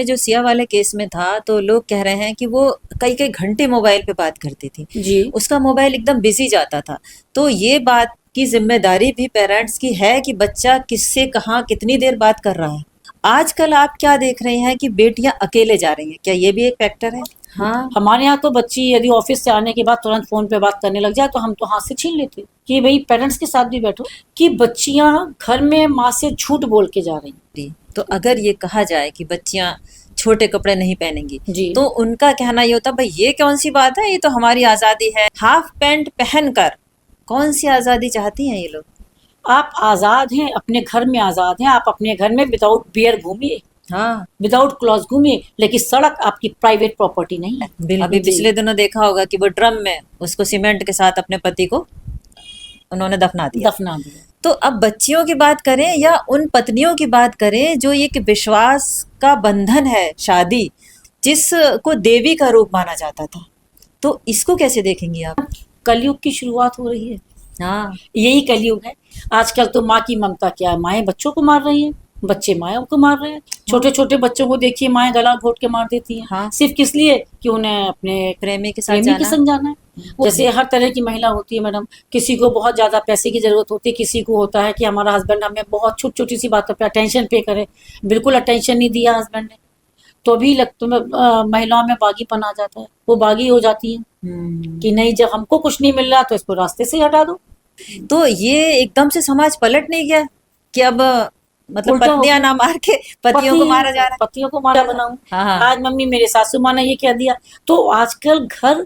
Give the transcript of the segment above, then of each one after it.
जो सिया वाले केस में था तो लोग कह रहे हैं कि वो कई कई घंटे मोबाइल पे बात करती थी जी। उसका मोबाइल एकदम बिजी जाता था। तो ये बात की जिम्मेदारी भी पेरेंट्स की है कि बच्चा किससे कहाँ कितनी देर बात कर रहा है। आजकल आप क्या देख रहे हैं कि बेटियां अकेले जा रही हैं, क्या ये भी एक फैक्टर है? हाँ। हमारे यहाँ तो बच्ची यदि ऑफिस से आने के बाद तुरंत फोन पे बात करने लग जाए तो हम तो हाथ से छीन लेते कि भाई पेरेंट्स के साथ भी बैठो। कि बच्चियां घर में माँ से झूठ बोल के जा रही जी, तो अगर ये कहा जाए कि बच्चियां छोटे कपड़े नहीं पहनेंगी जी। तो उनका कहना ये होता भाई ये कौन सी बात है, ये तो हमारी आजादी है। हाफ पैंट पहनकर कौन सी आजादी चाहती हैं ये लोग? आप आजाद हैं, अपने घर में आजाद हैं, आप अपने घर में विदाउट बियर घूमिए, हाँ विदाउट क्लॉज घूमिए, लेकिन सड़क आपकी प्राइवेट प्रॉपर्टी नहीं है। अभी पिछले दिनों देखा होगा कि वो ड्रम में उसको सीमेंट के साथ अपने पति को उन्होंने दफना दिया। दफना दिया। तो अब बच्चियों की बात करें या उन पत्नियों की बात करें जो एक विश्वास का बंधन है शादी, जिसको देवी का रूप माना जाता था, तो इसको कैसे देखेंगी आप? कलयुग की शुरुआत हो रही है। हाँ यही कलयुग है। आजकल तो माँ की ममता क्या है, माएँ बच्चों को मार रही हैं, बच्चे माँ को मार रहे हैं। छोटे छोटे बच्चों को देखिए माएँ गला घोट के मार देती हैं। हाँ। सिर्फ किस लिए कि उन्हें अपने प्रेमी के साथ संग जाना है। जैसे हर तरह की महिला होती है मैडम, किसी को बहुत ज्यादा पैसे की जरूरत होती है, किसी को होता है कि हमारा हस्बैंड हमें बहुत छोटी छोटी सी बातों पे अटेंशन पे करे। बिल्कुल अटेंशन नहीं दिया हस्बैंड ने तो भी महिलाओं में बागीपन आ जाता है, वो बागी हो जाती है कि नहीं जब हमको कुछ नहीं मिल रहा तो इसको रास्ते से हटा दो। तो ये एकदम से समाज पलट नहीं गया कि अब मतलब पत्नियां ना मार के पतियों को मारा जा रहा है? पतियों को मारा बनाऊं। हाँ हाँ। आज मम्मी मेरे सासू माँ ने ये कह दिया, तो आजकल घर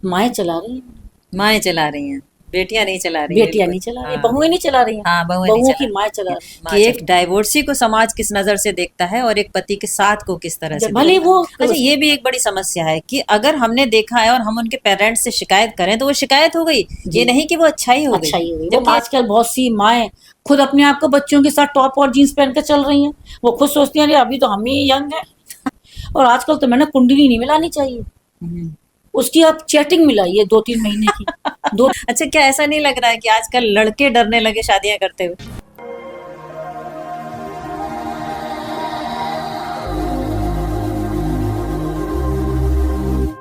माएँ चला रही हैं, माएँ चला रही हैं, बेटियां नहीं चला रही। बेटियां नहीं चला रही, बहुएं नहीं चला रही। हाँ बहुओं की माएँ चला रही हैं। कि एक डाइवोर्सी को समाज किस नजर से देखता है और एक पति के साथ को किस तरह से भले वो। अच्छा, ये भी एक बड़ी समस्या है कि अगर हमने देखा है और हम उनके पेरेंट्स से शिकायत करें तो वो शिकायत हो गई, ये नहीं कि वो अच्छाई हो गई। जब आजकल बहुत सी माएँ खुद अपने आप को बच्चों के साथ टॉप और जीन्स पहन कर चल रही हैं, वो खुद सोचती हैं अभी तो हम ही यंग हैं और आजकल तो मैंने कुंडली नहीं मिलानी चाहिए, उसकी आप चैटिंग मिलाइए 2-3 महीने की। अच्छा, क्या ऐसा नहीं लग रहा है कि आजकल लड़के डरने लगे शादियां करते हुए?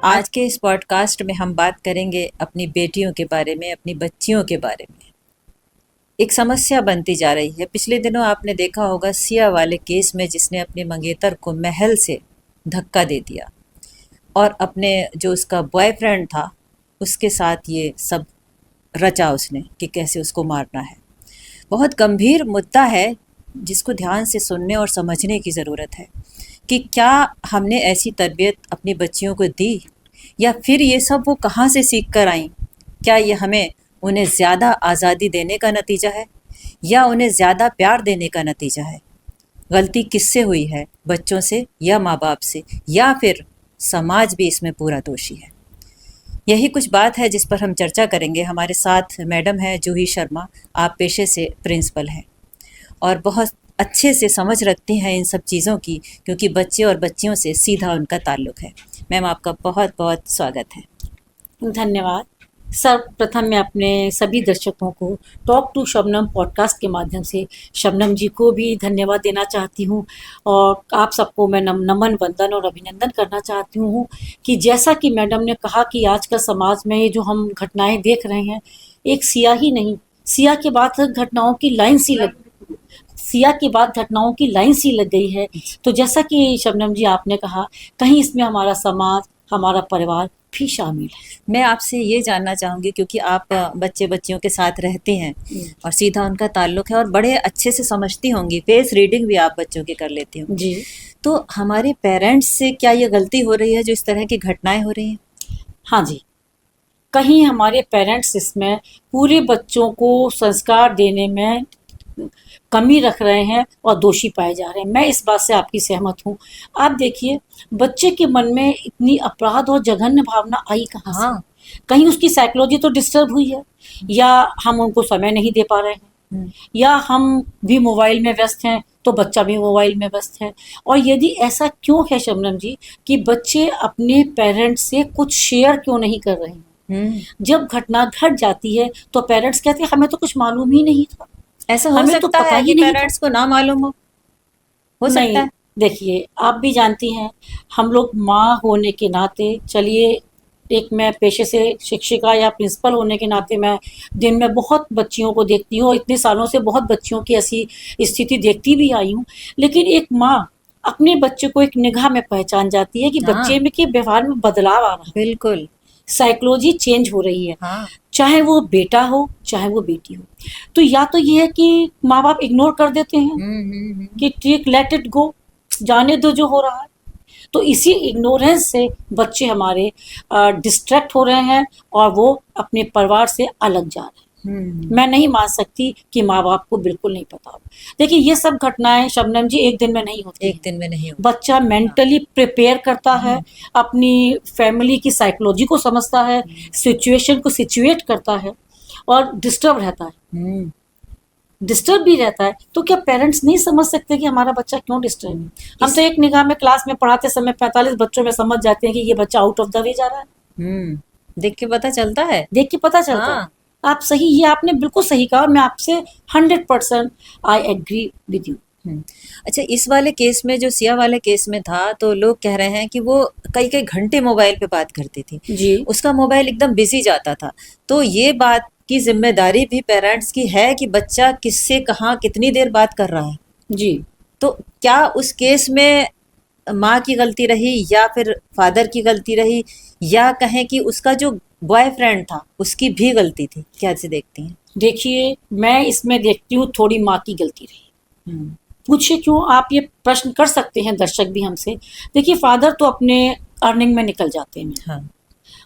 आज के इस पॉडकास्ट में हम बात करेंगे अपनी बेटियों के बारे में, अपनी बच्चियों के बारे में। एक समस्या बनती जा रही है। पिछले दिनों आपने देखा होगा सिया वाले केस में जिसने अपने मंगेतर को महल से धक्का दे दिया और अपने जो उसका बॉयफ्रेंड था उसके साथ ये सब रचा उसने कि कैसे उसको मारना है। बहुत गंभीर मुद्दा है जिसको ध्यान से सुनने और समझने की ज़रूरत है कि क्या हमने ऐसी तरबियत अपनी बच्चियों को दी या फिर ये सब वो कहाँ से सीख कर आईं? क्या ये हमें उन्हें ज़्यादा आज़ादी देने का नतीजा है या उन्हें ज़्यादा प्यार देने का नतीजा है? गलती किससे हुई है, बच्चों से या माँ बाप से, या फिर समाज भी इसमें पूरा दोषी है? यही कुछ बात है जिस पर हम चर्चा करेंगे। हमारे साथ मैडम है जूही शर्मा, आप पेशे से प्रिंसिपल हैं और बहुत अच्छे से समझ रखती हैं इन सब चीज़ों की, क्योंकि बच्चे और बच्चियों से सीधा उनका ताल्लुक़ है। मैम, आपका बहुत बहुत स्वागत है। धन्यवाद। सर्वप्रथम मैं अपने सभी दर्शकों को टॉक टू शबनम पॉडकास्ट के माध्यम से शबनम जी को भी धन्यवाद देना चाहती हूँ और आप सबको मैं नमन वंदन और अभिनंदन करना चाहती हूँ कि जैसा कि मैडम ने कहा कि आजकल समाज में ये जो हम घटनाएं देख रहे हैं, एक सिया ही नहीं, सिया के बाद घटनाओं की लाइन सी लग सिया के बाद घटनाओं की लाइन सी लग गई है। तो जैसा कि शबनम जी आपने कहा, कहीं इसमें हमारा समाज, हमारा परिवार भी शामिल है। मैं आपसे ये जानना चाहूँगी क्योंकि आप बच्चे बच्चियों के साथ रहती हैं और सीधा उनका ताल्लुक़ है और बड़े अच्छे से समझती होंगी, फेस रीडिंग भी आप बच्चों की कर लेती होंगी जी। तो हमारे पेरेंट्स से क्या ये गलती हो रही है जो इस तरह की घटनाएं हो रही हैं? हाँ जी, कहीं हमारे पेरेंट्स इसमें पूरे बच्चों को संस्कार देने में कमी रख रहे हैं और दोषी पाए जा रहे हैं। मैं इस बात से आपकी सहमत हूँ। आप देखिए, बच्चे के मन में इतनी अपराध और जघन्य भावना आई कहाँ से? कहीं उसकी साइकोलॉजी तो डिस्टर्ब हुई है, या हम उनको समय नहीं दे पा रहे हैं, या हम भी मोबाइल में व्यस्त हैं तो बच्चा भी मोबाइल में व्यस्त है। और यदि ऐसा क्यों है शबनम जी कि बच्चे अपने पेरेंट्स से कुछ शेयर क्यों नहीं कर रहे हैं? जब घटना घट जाती है तो पेरेंट्स कहते हैं हमें तो कुछ मालूम ही नहीं था। ऐसा हो सकता है कि पेरेंट्स को ना मालूम हो सकता है? देखिए, आप भी जानती हैं, हम लोग माँ होने के नाते, चलिए, एक मैं पेशे से शिक्षिका या प्रिंसिपल होने के नाते मैं दिन में बहुत बच्चियों को देखती हूँ, इतने सालों से बहुत बच्चियों की ऐसी स्थिति देखती भी आई हूँ। लेकिन एक माँ अपने बच्चे को एक निगाह में पहचान जाती है कि बच्चे हाँ में के व्यवहार में बदलाव आ रहा है, बिल्कुल। साइकोलॉजी चेंज हो रही है, हाँ। चाहे वो बेटा हो, चाहे वो बेटी हो। तो या तो ये है कि माँ-बाप इग्नोर कर देते हैं कि ठीक, लेट इट गो, जाने दो जो हो रहा है। तो इसी इग्नोरेंस से बच्चे हमारे डिस्ट्रैक्ट हो रहे हैं और वो अपने परिवार से अलग जा रहे हैं। मैं नहीं मान सकती कि माँ बाप को बिल्कुल नहीं पता हो। देखिए, ये सब घटनाएं शबनम जी एक दिन में नहीं होती एक हैं। दिन में नहीं हो। बच्चा मेंटली प्रिपेयर करता है, अपनी फैमिली की साइकोलॉजी को समझता है, सिचुएशन को सिचुएट करता है और डिस्टर्ब रहता है, डिस्टर्ब भी रहता है। तो क्या पेरेंट्स नहीं समझ सकते कि हमारा बच्चा क्यों डिस्टर्ब है? हम तो एक निगाह में क्लास में पढ़ाते समय 45 बच्चों में समझ जाते हैं कि ये बच्चा आउट ऑफ द वे जा रहा है। देख के पता चलता है। देख के पता चलता है। हाँ। आप सही, ये आपने बिल्कुल सही कहा और मैं आपसे 100% आई एग्री विद यू। अच्छा, इस वाले केस में, जो सिया वाले केस में था, तो लोग कह रहे हैं कि वो कई कई घंटे मोबाइल पे बात करती थी जी, उसका मोबाइल एकदम बिजी जाता था। तो ये बात की जिम्मेदारी भी पेरेंट्स की है कि बच्चा किससे कहाँ कितनी देर बात कर रहा है। जी। तो क्या उस केस में माँ की गलती रही या फिर फादर की गलती रही, या कहें कि उसका जो बॉयफ्रेंड था उसकी भी गलती थी? क्या से देखती हैं? देखिए, मैं इसमें देखती हूँ थोड़ी माँ की गलती रही। हम्म। पूछिए क्यों, आप ये प्रश्न कर सकते हैं दर्शक भी हमसे। देखिए, फादर तो अपने अर्निंग में निकल जाते हैं, हाँ।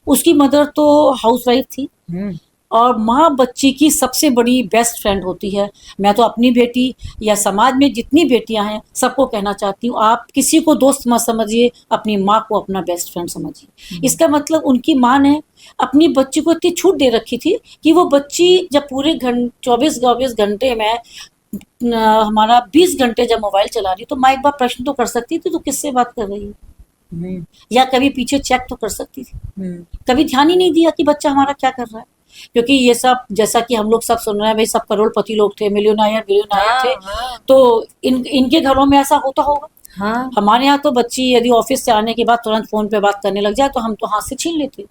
उसकी मदर तो हाउसवाइफ थी हम्म। और माँ बच्ची की सबसे बड़ी बेस्ट फ्रेंड होती है। मैं तो अपनी बेटी या समाज में जितनी बेटियां हैं सबको कहना चाहती हूँ, आप किसी को दोस्त मत समझिए, अपनी माँ को अपना बेस्ट फ्रेंड समझिए। इसका मतलब उनकी माँ ने अपनी बच्ची को इतनी छूट दे रखी थी कि वो बच्ची जब पूरे 24 घंटे में हमारा 20 घंटे जब मोबाइल चला रही, तो माँ एक बार प्रश्न तो कर सकती थी, तो किससे बात कर रही है, या कभी पीछे चेक तो कर सकती थी। कभी ध्यान ही नहीं दिया कि बच्चा हमारा क्या कर रहा है, क्योंकि ये सब जैसा कि हम लोग सब सुन रहे हैं, भाई सब करोड़पति लोग थे, मिलियनायर बिलियनायर थे। हाँ। तो इनके घरों में ऐसा होता होगा। हाँ। हमारे यहाँ तो बच्ची यदि ऑफिस से आने के बाद तुरंत फोन पे बात करने लग जाए तो हम तो हाथ से छीन लेते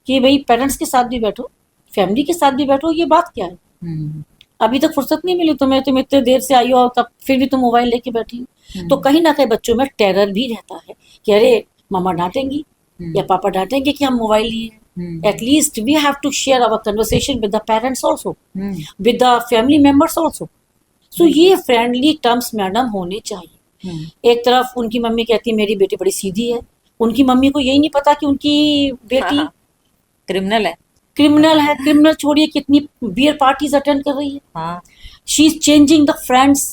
कि भाई पेरेंट्स के साथ भी बैठो, फैमिली के साथ भी बैठो, ये बात क्या है। अभी तक फुर्सत नहीं मिली तुम्हें, तुम इतने देर से आई हो, तब फिर भी तुम मोबाइल लेके बैठी हो। तो कहीं ना कहीं बच्चों में टेरर भी रहता है कि अरे मामा डांटेंगी या पापा डांटेंगे कि हम मोबाइल लिए हैं। At least we have to share our conversation with the parents also, with the family members also. So ये फ्रेंडली टर्म्स मैडम होने चाहिए। एक तरफ उनकी मम्मी कहती है मेरी बेटी बड़ी सीधी है, उनकी मम्मी को यही नहीं पता कि उनकी बेटी क्रिमिनल है। क्रिमिनल है। क्रिमिनल छोड़िए, कितनी बियर पार्टीज अटेंड कर रही है। हाँ। She is changing the friends.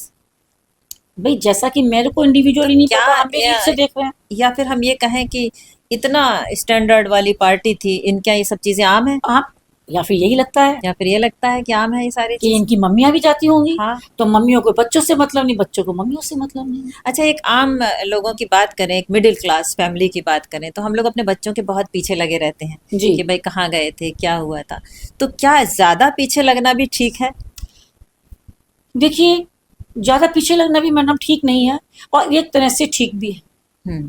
भाई जैसा कि मेरे को इंडिविजुअली नहीं पता, हम भी रील से देख रहे हैं। या फिर हम ये कहें कि इतना स्टैंडर्ड वाली पार्टी थी, इनका ये सब चीजें आम है? आप, या फिर यही लगता है, या फिर ये लगता है कि आम है ये सारी कि चीजें? इनकी मम्मियां भी जाती होंगी। हाँ। तो मम्मियों को बच्चों से मतलब नहीं, बच्चों को मम्मियों से मतलब नहीं। अच्छा, एक आम लोगों की बात करें, एक मिडिल क्लास फैमिली की बात करें, तो हम लोग अपने बच्चों के बहुत पीछे लगे रहते हैं जी। कि भाई कहाँ गए थे, क्या हुआ था। तो क्या ज्यादा पीछे लगना भी ठीक है? देखिए, ज्यादा पीछे लगना भी मैडम ठीक नहीं है और एक तरह से ठीक भी है।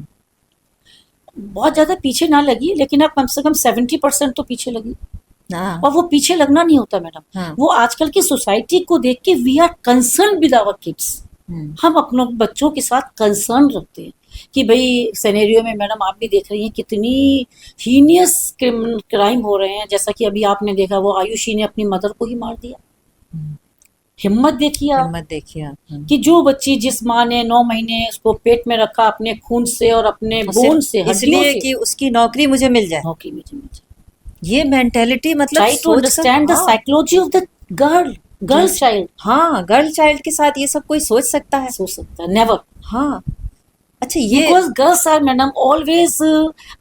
बहुत ज्यादा पीछे ना लगी, लेकिन आप कम से कम 70% तो पीछे लगी। हाँ। और वो पीछे लगना नहीं होता मैडम। हाँ। वो आजकल की सोसाइटी को देख के we are concern with our kids. हम अपने बच्चों के साथ कंसर्न रखते हैं कि भाई सिनेरियो में मैडम आप भी देख रही हैं कितनी हीनियस क्राइम हो रहे हैं। जैसा कि अभी आपने देखा, वो आयुषी ने अपनी मदर को ही मार दिया। हिम्मत देखिए आप, हिम्मत देखिए आप। कि जो बच्ची, जिस माँ ने 9 महीने उसको पेट में रखा अपने खून से और अपने बोन से, हड्डियों इसलिए से, कि उसकी नौकरी मुझे मिल जाए। नौकरी में मिल जाए। ये मेंटेलिटी मतलब try to understand the psychology of the girl child. हाँ, गर्ल चाइल्ड के साथ ये सब कोई सोच सकता है? सोच सकता है? नेवर। हाँ। अच्छा, ये because girls are madam always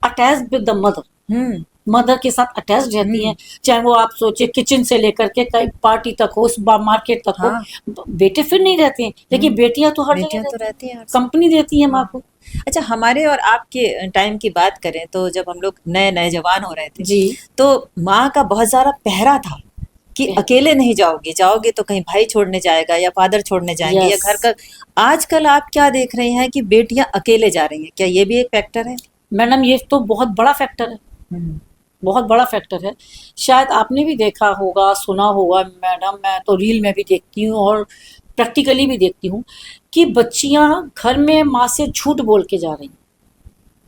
attached with the mother. Mother के साथ अटैच रहती हैं, चाहे वो आप सोचिए किचन से लेकर के कई पार्टी तक हो, मार्केट तक हो। बेटे फिर नहीं रहते हैं, लेकिन बेटियां तो हर जगह रहती हैं, कंपनी देती है माँ को। अच्छा, हमारे और आपके टाइम की बात करें तो जब हम लोग नए नए जवान हो रहे थे जी, तो माँ का बहुत सारा पहरा था कि अकेले नहीं जाओगे, जाओगे तो कहीं भाई छोड़ने जाएगा या फादर छोड़ने जाएंगे या यस घर का। आजकल आप क्या देख रहे हैं कि बेटियां अकेले जा रही हैं, क्या ये भी एक फैक्टर है? मैडम, ये तो बहुत बड़ा फैक्टर है, हम्म। बहुत बड़ा फैक्टर है। शायद आपने भी देखा होगा, सुना होगा मैडम, मैं तो रील में भी देखती हूँ और प्रैक्टिकली भी देखती हूँ कि बच्चियाँ घर में माँ से झूठ बोल के जा रही हैं,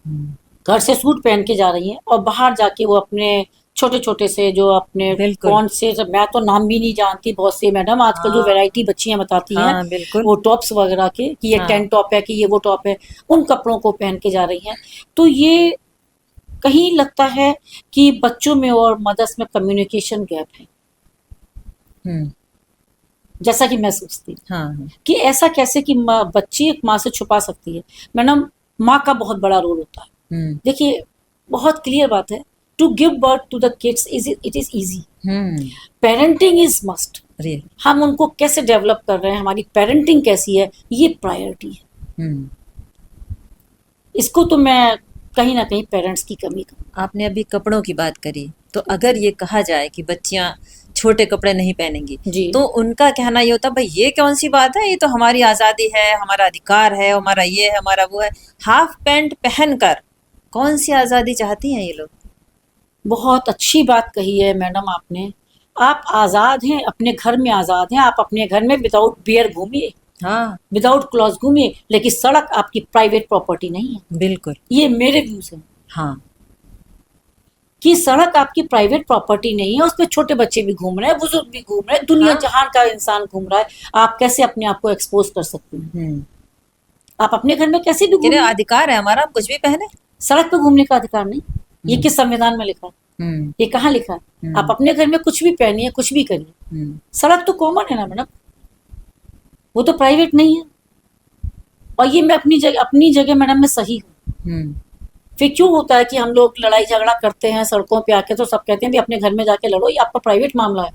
हम्म। घर से सूट पहन के जा रही हैं और बाहर जाके वो अपने छोटे छोटे से जो अपने बिल्कुल। कौन से, मैं तो नाम भी नहीं जानती बहुत से मैडम, आजकल जो हाँ। वैरायटी बच्चियां बताती हैं हाँ बिल्कुल। वो टॉप्स वगैरह के, कि ये हाँ। 10 टॉप है, कि ये वो टॉप है, उन कपड़ों को पहन के जा रही हैं। तो ये कहीं लगता है कि बच्चों में और मदर्स में कम्युनिकेशन गैप है, हम्म। जैसा कि मैं सोचती हूँ हाँ हाँ। कि ऐसा कैसे कि बच्ची एक माँ से छुपा सकती है। मैडम, माँ का बहुत बड़ा रोल होता है। हम्म। देखिए, बहुत क्लियर बात है, to give birth to the kids is it is easy, hmm. Parenting is must. Real. हम उनको कैसे डेवलप कर रहे हैं, हमारी पेरेंटिंग कैसी है, ये प्रायोरिटी है। हम्म। इसको तो मैं कहीं ना कहीं पेरेंट्स की कमी कहूँ। आपने अभी कपड़ों की बात करी, तो अगर ये कहा जाए कि बच्चियां छोटे कपड़े नहीं पहनेंगी, जी, तो उनका कहना ये होता भाई ये कौन सी बात है, ये तो हमारी आज़ादी है, हमारा अधिकार है, हमारा ये है, हमारा वो है। हाफ पैंट पहनकर कौन सी आज़ादी चाहती हैं ये लोग? बहुत अच्छी बात कही है मैडम आपने। आप आज़ाद हैं, अपने घर में आज़ाद हैं, आप अपने घर में विदाउट बियर घूमिए, हाँ विदाउट क्लॉथ घूमिए, लेकिन सड़क आपकी प्राइवेट प्रॉपर्टी नहीं है। बिल्कुल। ये मेरे व्यूज हैं हाँ। कि सड़क आपकी प्राइवेट प्रॉपर्टी नहीं है, उस पर छोटे बच्चे भी घूम रहे हैं, बुजुर्ग भी घूम रहे हैं, दुनिया हाँ। जहान का इंसान घूम रहा है। आप कैसे अपने आप को एक्सपोज कर सकते हैं? हम्म। आप अपने घर में कैसे भी कह रहे घूमिए, अधिकार है हमारा, हम कुछ भी पहने। सड़क पे घूमने का अधिकार नहीं। ये हम्म। किस संविधान में लिखा है? हम्म। ये कहाँ लिखा है? आप हम्म। अपने घर में कुछ भी पहनिए, कुछ भी करिए, हम्म। सड़क तो कॉमन है ना मैडम, वो तो प्राइवेट नहीं है। और ये मैं अपनी जगह मैडम मैं सही हूँ। हम्म। फिर क्यों होता है कि हम लोग लड़ाई झगड़ा करते हैं सड़कों पे आके, तो सब कहते हैं भी अपने घर में जाके लड़ो, ये आपका प्राइवेट मामला है।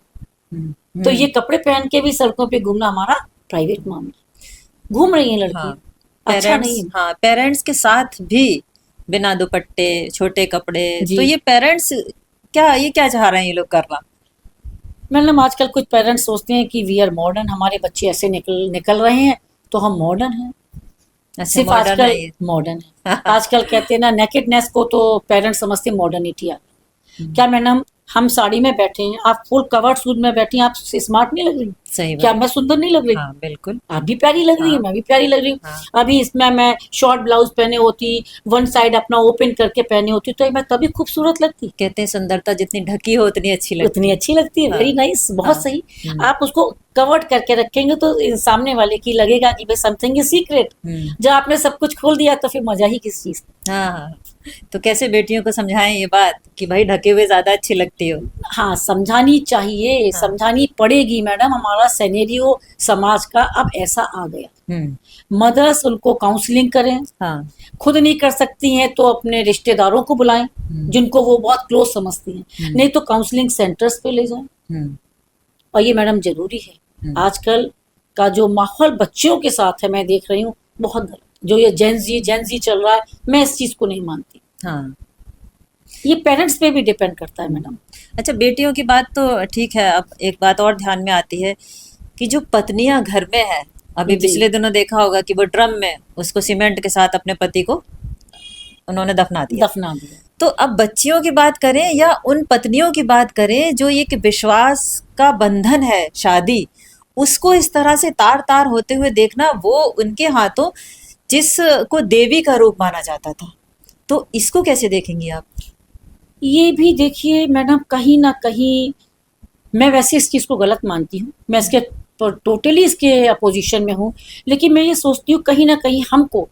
हम्म। तो ये कपड़े पहन के भी सड़कों पे घूमना हमारा प्राइवेट मामला है। घूम रही हैं हाँ। लड़की, अच्छा पेरेंट्स, नहीं है। हाँ पेरेंट्स के साथ भी बिना दुपट्टे, छोटे कपड़े, तो जी ये पेरेंट्स क्या, ये क्या चाह रहे हैं ये लोग करना? मतलब आजकल कुछ पेरेंट्स सोचते हैं कि वी आर मॉडर्न, हमारे बच्चे ऐसे निकल निकल रहे हैं तो हम मॉडर्न हैं। अच्छा सिर्फ मॉडर्न है आजकल ये। मॉडर्न है, आजकल कहते हैं ना नेकेडनेस को तो पेरेंट्स समझते मॉडर्निटी आ। क्या मैडम, हम साड़ी में बैठे हैं, आप फुल कवर्ड सूट में बैठी हैं, आप स्मार्ट नहीं लग रही? सही क्या बात। मैं सुंदर नहीं लग रही? हाँ बिल्कुल। आप भी प्यारी लग रही है, हाँ। मैं भी प्यारी लग रही हूँ। हाँ। अभी इसमें मैं शॉर्ट ब्लाउज पहने होती, वन साइड अपना ओपन करके पहने होती, तो मैं तभी खूबसूरत लगती, कहते हैं सुंदरता जितनी ढकी हो उतनी अच्छी लगती उतनी है। अच्छी लगती है। हाँ। वेरी नाइस, बहुत हाँ। सही। हम्म। आप उसको कवर्ड करके रखेंगे तो सामने वाले की लगेगा कि भाई समथिंग इज सीक्रेट। हम्म। जब आपने सब कुछ खोल दिया तो फिर मजा ही किस चीज का। हाँ हाँ। तो कैसे बेटियों को समझाएं ये बात कि भाई ढके हुए ज्यादा अच्छी लगती हो? हाँ, समझानी चाहिए, हाँ। समझानी पड़ेगी मैडम। हमारा सिनेरियो समाज का अब ऐसा आ गया, हम्म। मदर्स उनको काउंसलिंग करें, हाँ। खुद नहीं कर सकती हैं तो अपने रिश्तेदारों को बुलाएं जिनको वो बहुत क्लोज समझती हैं, नहीं तो काउंसलिंग सेंटर्स पे ले जाएं। हम्म। और ये मैडम जरूरी है। आजकल का जो माहौल बच्चों के साथ है, मैं देख रही हूँ बहुत गलत। जो ये जेंजी चल रहा है, मैं इस चीज को नहीं मानती। हाँ। ये पेरेंट्स पे भी डिपेंड करता है मैडम। अच्छा बेटियों की बात तो ठीक है, अब एक बात और ध्यान में आती है कि जो पत्नियां घर में है, अभी जी, पिछले दिनों देखा होगा कि वो ड्रम में उसको सीमेंट के साथ अपने पति को उन्होंने दफना दिया। दफना दिया। तो अब बच्चियों की बात करें या उन पत्नियों की बात करें जो एक विश्वास का बंधन है शादी, उसको इस तरह से तार तार होते हुए देखना, वो उनके हाथों जिसको देवी का रूप माना जाता था, तो इसको कैसे देखेंगी आप? ये भी देखिए मैडम, कहीं ना कहीं मैं वैसे इस चीज़ को गलत मानती हूँ, मैं इसके टोटली इसके अपोजिशन में हूँ। लेकिन मैं ये सोचती हूँ कहीं ना कहीं हमको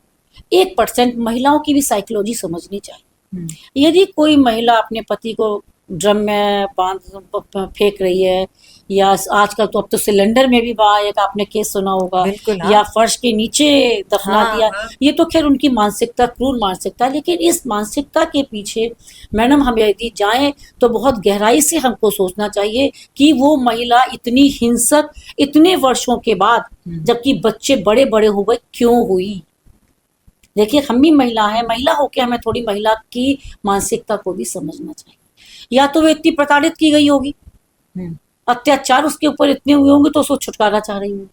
1% महिलाओं की भी साइकोलॉजी समझनी चाहिए। यदि कोई महिला अपने पति को ड्रम में फेंक रही है, या आजकल तो अब तो सिलेंडर में भी एक आपने केस सुना होगा, बिल्कुल। हाँ। या फर्श के नीचे दफना हाँ। दिया, हाँ। ये तो खैर उनकी मानसिकता, क्रूर मानसिकता है। लेकिन इस मानसिकता के पीछे मैडम हम यदि जाएं तो बहुत गहराई से हमको सोचना चाहिए कि वो महिला इतनी हिंसक इतने वर्षों के बाद, जबकि बच्चे बड़े बड़े हो गए, क्यों हुई? देखिए, हम भी महिला हैं, महिला होकर हमें थोड़ी महिला की मानसिकता को भी समझना चाहिए। या तो वो इतनी प्रताड़ित की गई होगी, अत्याचार उसके ऊपर इतने हुए होंगे तो उसको छुटकारा चाह रही हूँ।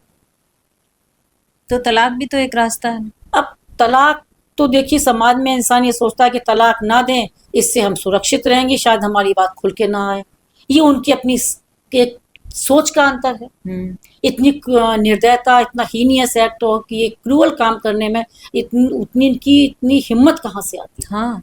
तो तलाक भी तो एक रास्ता है। अब तलाक तो देखिए, समाज में इंसान ये सोचता है कि तलाक ना दें, इससे हम सुरक्षित रहेंगे, शायद हमारी बात खुल के ना आए। ये उनकी अपनी एक सोच का अंतर है। इतनी निर्दयता, इतना हीनियस एक्ट हो कि ये क्रूअल काम करने में इतनी हिम्मत कहाँ से आती है? हाँ,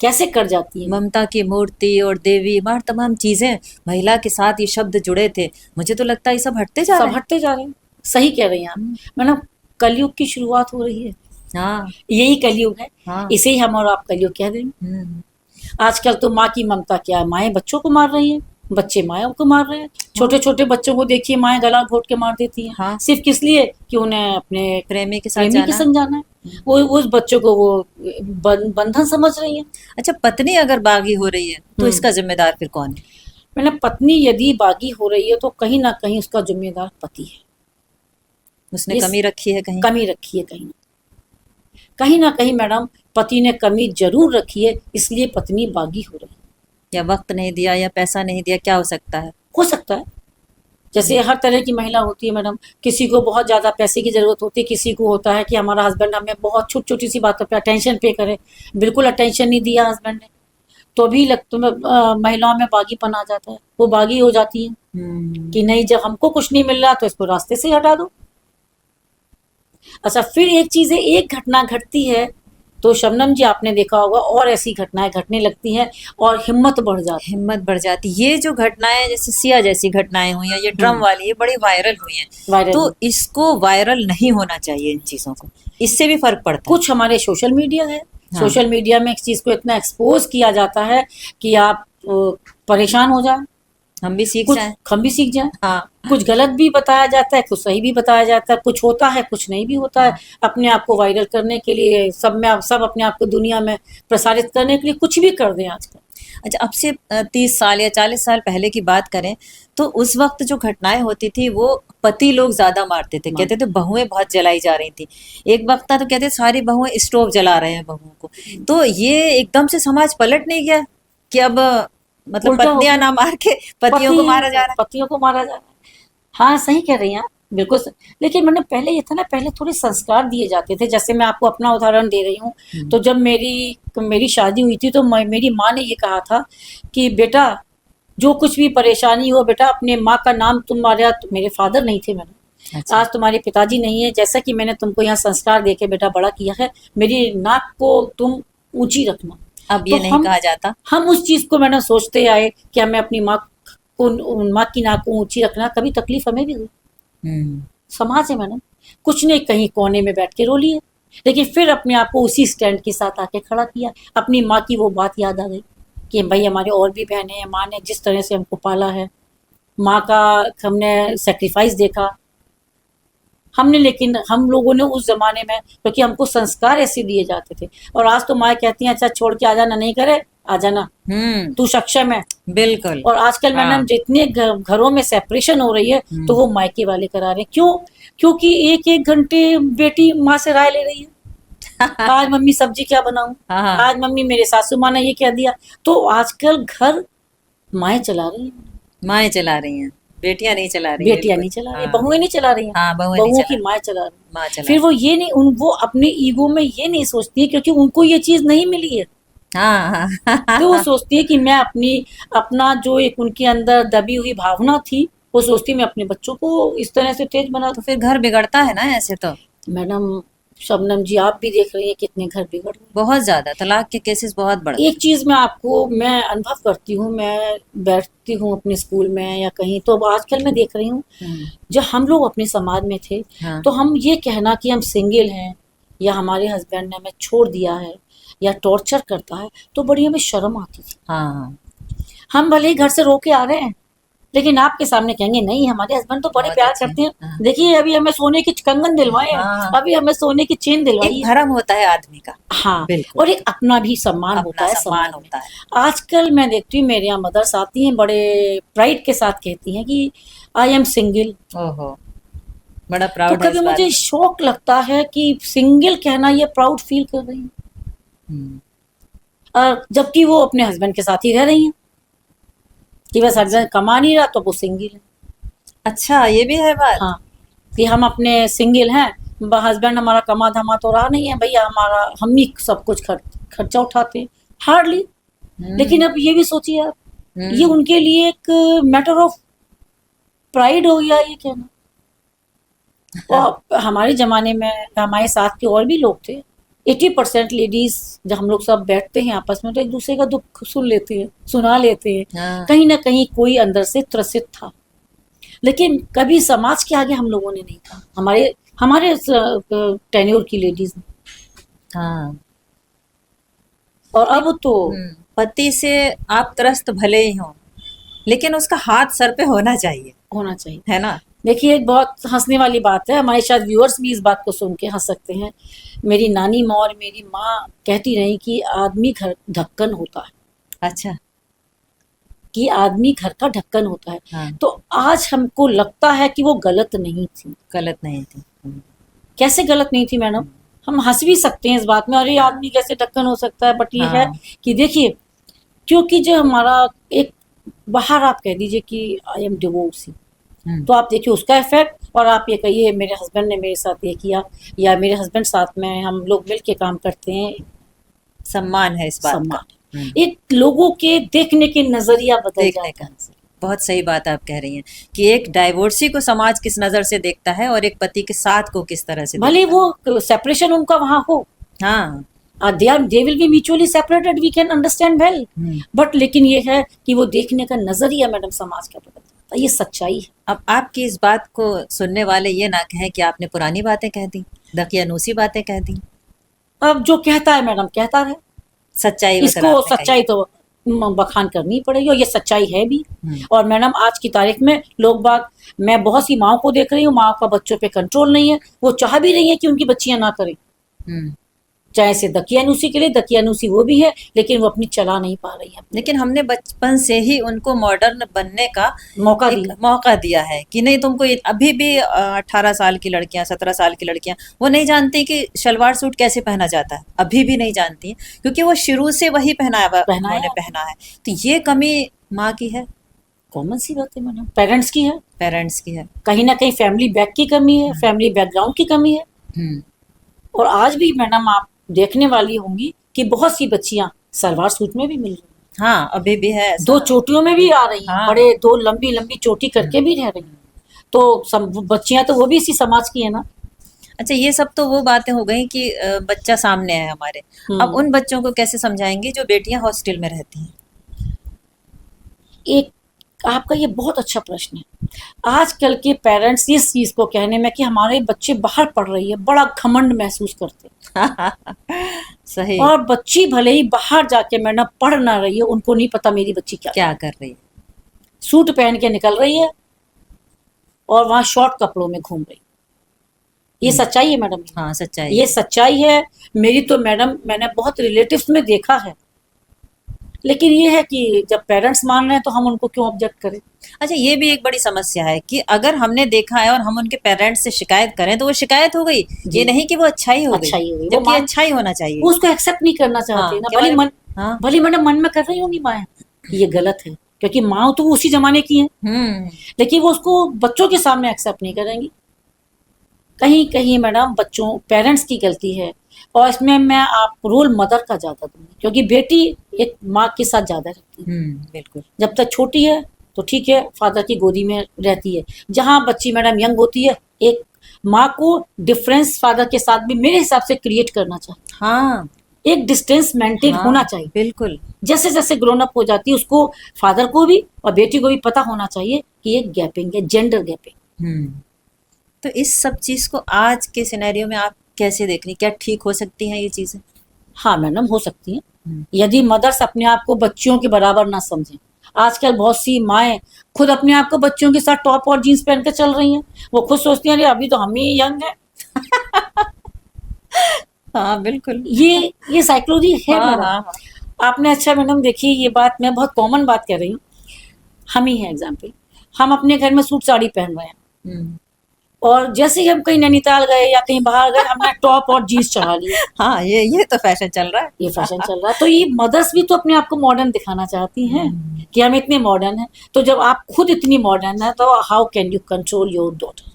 कैसे कर जाती है? ममता की मूर्ति और देवी मार तमाम चीजें महिला के साथ ये शब्द जुड़े थे। मुझे तो लगता है ये सब हटते जा सब रहे हैं। हटते जा रहे हैं। सही कह रही हैं आप। मैडम, कलयुग की शुरुआत हो रही है। हाँ यही कलयुग है। हाँ। इसे ही हम और आप कलयुग कह देंगे। हम्म। आजकल तो माँ की ममता क्या है, माएँ बच्चों को मार रही हैं, बच्चे माएँ को मार रहे हैं। छोटे छोटे बच्चों को देखिए, माएँ गला घोट के मार देती हैं। हाँ। सिर्फ किस लिए? कि उन्हें अपने प्रेमी के साथ प्रेमी के जाना। संग जाना है। वो उस बच्चों को वो बंधन समझ रही है। अच्छा, पत्नी अगर बागी हो रही है तो इसका जिम्मेदार फिर कौन है? मैंने पत्नी यदि बागी हो रही है तो कहीं ना कहीं उसका जिम्मेदार पति है। उसने इस कमी रखी है कहीं। कमी रखी है कहीं ना कहीं मैडम, पति ने कमी जरूर रखी है, इसलिए पत्नी बागी हो रही है। या वक्त नहीं दिया या पैसा नहीं दिया, क्या हो सकता है? हो सकता है। जैसे हर तरह की महिला होती है मैडम, किसी को बहुत ज़्यादा पैसे की ज़रूरत होती है, किसी को होता है कि हमारा हस्बैंड हमें बहुत छोटी छोटी सी बातों पे अटेंशन पे करे। बिल्कुल अटेंशन नहीं दिया हस्बैंड ने, तो भी महिलाओं में बागीपन आ जाता है, वो बागी हो जाती है कि नहीं, जब हमको कुछ नहीं मिल रहा तो इसको रास्ते से हटा दो। अच्छा, फिर एक चीज़ है, एक घटना घटती है तो शबनम जी आपने देखा होगा और ऐसी घटनाएं घटने लगती हैं और हिम्मत बढ़ जाती है। हिम्मत बढ़ जाती। ये जो घटनाएं जैसे सिया जैसी घटनाएं हुई हैं, ये ड्रम वाली, ये बड़ी वायरल हुई हैं। वायरल तो इसको वायरल नहीं होना चाहिए, इन चीजों को, इससे भी फर्क पड़ता है। कुछ हमारे सोशल मीडिया है। हाँ। सोशल मीडिया में इस चीज़ को इतना एक्सपोज किया जाता है कि आप परेशान हो जाए, हम भी सीख कुछ जाएं। हम भी सीख जाएं। हाँ। कुछ गलत भी बताया जाता है, कुछ सही भी बताया जाता है, कुछ होता है, कुछ नहीं भी होता है। अपने आप को वायरल करने के लिए सब अपने आप को दुनिया में प्रसारित करने के लिए कुछ भी कर दें आजकल। अच्छा, अब से 30 साल या 40 साल पहले की बात करें तो उस वक्त जो घटनाएं होती थी वो पति लोग ज्यादा मारते थे। कहते थे बहुएं बहुत जलाई जा रही थी। एक वक्त था तो कहते सारी बहुएं स्टोव जला रहे हैं बहुओं को। तो ये एकदम से समाज पलट नहीं गया कि अब मतलब उल्टा हो पत्नियां गया। ना मार के पतियों को मारा जा रहा है? पतियों को मारा जा रहा है। हाँ, सही कह रही हैं आप, बिल्कुल लेकिन मैंने पहले ये था ना, पहले थोड़े संस्कार दिए जाते थे। जैसे मैं आपको अपना उदाहरण दे रही हूँ, तो जब मेरी शादी हुई थी तो मेरी माँ ने ये कहा था कि बेटा, जो कुछ भी परेशानी हो बेटा, अपने माँ का नाम तुम्हारे, मेरे फादर नहीं थे मैडम। अच्छा। आज तुम्हारे पिताजी नहीं है, जैसा कि मैंने तुमको यहाँ संस्कार दे के बेटा बड़ा किया है, मेरी नाक को तुम ऊंची रखना। अब ये तो नहीं कहा जाता। हम उस चीज को मैडम सोचते आए कि हमें अपनी माँ की नाक को ऊंची रखना। कभी तकलीफ हमें भी हुई। समाज है मैडम, कुछ ने कहीं कोने में बैठ के रो लिए, लेकिन फिर अपने आप को उसी स्टैंड के साथ आके खड़ा किया। अपनी माँ की वो बात याद आ गई कि भाई हमारे और भी बहनें हैं, माँ ने जिस तरह से हमको पाला है, माँ का हमने सेक्रीफाइस देखा हमने। लेकिन हम लोगों ने उस जमाने में, क्योंकि हमको संस्कार ऐसे दिए जाते थे, और आज तो माँ कहती हैं अच्छा छोड़ के आ जाना, नहीं करे आ जाना, तू सक्षम है। बिल्कुल। और आजकल मैडम जितने घरों में सेपरेशन हो रही है तो वो मायके वाले करा रहे हैं। क्यों? क्योंकि एक एक घंटे बेटी माँ से राय ले रही है। आज मम्मी सब्जी क्या बनाऊं, आज मम्मी मेरे सासू माँ ने ये कह दिया। तो आजकल घर माएँ चला रही हैं, माएँ चला रही हैं, बेटियां नहीं चला रही। बेटियां नहीं चला रही, बहुएं नहीं चला रही हैं। हाँ, बहुओं की माँ चला रही माँ चला। फिर वो ये नहीं, वो अपने ईगो में ये नहीं सोचती है, क्योंकि उनको ये चीज नहीं मिली है। हाँ। तो वो सोचती है कि मैं अपना जो एक उनके अंदर दबी हुई भावना थी, वो सोचती है मैं अपने बच्चों को इस तरह से तेज बना। तो फिर घर बिगड़ता है ना ऐसे तो। मैडम शबनम जी, आप भी देख रही हैं कितने घर बिगड़ रहे हैं। बहुत ज्यादा तलाक के केसेस बहुत बढ़। एक चीज मैं अनुभव करती हूँ, मैं बैठती हूँ अपने स्कूल में या कहीं, तो आजकल मैं देख रही हूँ जब हम लोग अपने समाज में थे, तो हम ये कहना कि हम सिंगल हैं या हमारे हस्बैंड ने हमें छोड़ दिया है या टॉर्चर करता है, तो बड़ी हमें शर्म आती थी। हाँ। हम भले ही घर से रो के आ रहे हैं, लेकिन आपके सामने कहेंगे नहीं हमारे हस्बैंड तो बड़े प्यार करते हैं। हाँ। देखिए अभी हमें सोने की कंगन दिलवाए हैं, हाँ। अभी हमें सोने की चेन दिलवाई है। एक भरम होता है आदमी का। हाँ, बिल्कुल। और एक अपना भी सम्मान होता है, सम्मान होता है। आजकल मैं देखती हूँ मेरे यहाँ मदर्स आती हैं, बड़े प्राइड के साथ कहती हैं कि आई एम सिंगल। ओहो, बड़ा प्राउड। तो कभी मुझे शौक लगता है कि सिंगल कहना ये प्राउड फील कर रही हैं, और जबकि वो अपने हस्बैंड के साथ ही रह रही हैं। कि बस हस्बैंड कमा नहीं रहा तो वो सिंगल है। अच्छा, ये भी है बात। हाँ, कि हम अपने सिंगल हैं, हस्बैंड हमारा कमा धमा तो रहा नहीं है भैया, हमारा हम ही सब कुछ खर्चा उठाते हैं हार्डली। लेकिन अब ये भी सोचिए आप, ये हम्म। उनके लिए एक मैटर ऑफ प्राइड हो गया ये कहना। और हमारे जमाने में हमारे साथ के और भी लोग थे, 80% लेडीज जब हम लोग सब बैठते हैं आपस में तो एक दूसरे का दुख सुन लेते हैं, सुना लेते हैं। हाँ। कहीं ना कहीं कोई अंदर से त्रसित था, लेकिन कभी समाज के आगे हम लोगों ने नहीं कहा, हमारे हमारे टेन्योर की लेडीज ने। हाँ। और अब तो पति से आप त्रस्त भले ही हों, लेकिन उसका हाथ सर पे होना चाहिए, होना चाहिए। है ना। देखिए, एक बहुत हंसने वाली बात है, हमारे शायद व्यूअर्स भी इस बात को सुन के हंस सकते हैं। मेरी नानी माँ और मेरी माँ कहती रही कि आदमी घर ढक्कन होता है, अच्छा। कि आदमी घर का ढक्कन होता है। हाँ। तो आज हमको लगता है कि वो गलत नहीं थी। गलत नहीं थी। कैसे गलत नहीं थी मैडम? हम हंस भी सकते हैं इस बात में, अरे आदमी कैसे ढक्कन हो सकता है, बट ये है हाँ। कि देखिए, क्योंकि जो हमारा एक बाहर आप कह दीजिए कि आई एम डिवोर्सी, तो आप देखिए उसका इफेक्ट, और आप ये कहिए मेरे हस्बैंड ने मेरे साथ ये किया, या मेरे हस्बैंड साथ में हम लोग मिल के काम करते हैं, सम्मान है इस बात का। सम्मान। एक लोगों के देखने के नजरिया बदल देखने जाता का। है। बहुत सही बात आप कह रही हैं कि एक डाइवोर्सी को समाज किस नजर से देखता है और एक पति के साथ को किस तरह से भले देखता वो सेपरेशन उनका वहां हो, है। हाँ। They will be mutually separated, we can understand well, but लेकिन ये है कि वो देखने का नजरिया मैडम समाज का बदल जाता है, ये सच्चाई है। अब आपकी इस बात को सुनने वाले ये ना कहें कि आपने पुरानी बातें कह दी, दकियानूसी बातें कह दी। अब जो कहता है मैडम कहता रहे, सच्चाई बस इसको रात में सच्चाई तो बखान करनी पड़ेगी, और ये सच्चाई है भी। और मैडम आज की तारीख में लोग बाग, मैं बहुत सी माओ को देख रही हूँ, माओ का बच्चों पे कंट्रोल नहीं है, वो चाह भी रही है कि उनकी बच्चियां ना करें, कहीं। चाहे से दकियानूसी के लिए, दकियानूसी वो भी है, लेकिन वो अपनी चला नहीं पा रही है। लेकिन हमने बचपन से ही उनको मॉडर्न बनने का मौका एक दिया। मौका दिया है कि नहीं तुमको अभी भी 18 साल की लड़कियां, 17 साल की लड़कियां वो नहीं जानती कि शलवार सूट कैसे पहना जाता है, अभी भी नहीं जानती, क्योंकि वो शुरू से वही उन्होंने पहना है। तो ये कमी माँ की है, कॉमन सी बात है मैडम, पेरेंट्स की है, पेरेंट्स की है। कहीं ना कहीं फैमिली बैक की कमी है, फैमिली बैकग्राउंड की कमी है। हम्म। और आज भी मैडम आप देखने वाली होंगी कि बहुत सी बच्चियां सलवार सूट में भी मिल रही हैं, हाँ, अभी भी है ऐसा। दो चोटियों में भी आ रही हैं, हाँ। बड़े दो लंबी लंबी चोटी करके भी रह रही हैं। तो सब बच्चियां तो वो भी इसी समाज की है ना। अच्छा, ये सब तो वो बातें हो गई कि बच्चा सामने है हमारे। अब उन बच्चों को कैसे समझाएंगे जो बेटियां हॉस्टल में रहती हैं। एक आपका ये बहुत अच्छा प्रश्न है। आजकल के पेरेंट्स इस चीज को कहने में कि हमारे बच्चे बाहर पढ़ रही है बड़ा घमंड महसूस करते हैं। सही। और बच्ची भले ही बाहर जाके मैडम पढ़ ना रही है, उनको नहीं पता मेरी बच्ची क्या कर रही है। सूट पहन के निकल रही है और वहां शॉर्ट कपड़ों में घूम रही। ये सच्चाई है मैडम। हाँ, सच्चाई ये है। सच्चाई है मेरी। तो मैडम मैंने बहुत रिलेटिव्स में देखा है, लेकिन ये है कि जब पेरेंट्स मान रहे हैं तो हम उनको क्यों ऑब्जेक्ट करें। अच्छा, ये भी एक बड़ी समस्या है कि अगर हमने देखा है और हम उनके पेरेंट्स से शिकायत करें तो वो शिकायत हो गई, ये नहीं कि वो अच्छाई हो गई, अच्छाई हो गई, जबकि अच्छाई होना चाहिए। वो उसको एक्सेप्ट नहीं करना चाहती हाँ, ना। भली मन, हाँ। भली मैडम मन में कर रही होंगी माँ कि ये गलत है, क्योंकि माँ तो वो उसी जमाने की है, लेकिन वो उसको बच्चों के सामने एक्सेप्ट नहीं करेंगी। कहीं कहीं मैडम बच्चों पेरेंट्स की गलती है, और इसमें मैं आप रोल मदर का ज्यादा दूंगी, क्योंकि बेटी एक माँ के साथ ज्यादा रहती है। बिल्कुल। जब तक छोटी है तो ठीक है, फादर की गोदी में रहती है। जहां बच्ची मैडम यंग होती है, एक माँ को डिफरेंस फादर के साथ भी मेरे हिसाब से क्रिएट करना चाहिए। हाँ, एक डिस्टेंस मेंटेन होना चाहिए। बिल्कुल। जैसे जैसे ग्रोन अप हो जाती है, उसको फादर को भी और बेटी को भी पता होना चाहिए कि ये गैपिंग है, जेंडर गैपिंग। तो इस सब चीज को आज के सिनेरियो में आप कैसे देख रही, क्या ठीक हो सकती हैं ये चीजें? हाँ मैडम, हो सकती हैं यदि मदर्स अपने आप को बच्चियों के बराबर ना समझें। आजकल बहुत सी माएँ खुद अपने आप को बच्चों के साथ टॉप और जीन्स पहन कर चल रही हैं। वो खुद सोचती हैं अरे अभी तो हम ही यंग हैं। हाँ, बिल्कुल। ये साइकोलॉजी है मैडम। हाँ। आपने, अच्छा मैडम देखिए, ये बात मैं बहुत कॉमन बात कह रही हूँ। हम ही हैं एग्जाम्पल, हम अपने घर में सूट साड़ी पहन रहे हैं, और जैसे ही हम कहीं नैनीताल गए या कहीं बाहर गए, हमने टॉप और जीन्स चढ़ा लिया। हाँ, ये तो फैशन चल रहा है। ये फैशन चल रहा है। तो ये मदर्स भी तो अपने आप को मॉडर्न दिखाना चाहती हैं कि हम इतने मॉडर्न हैं। तो जब आप खुद इतनी मॉडर्न है तो how can you control your daughter.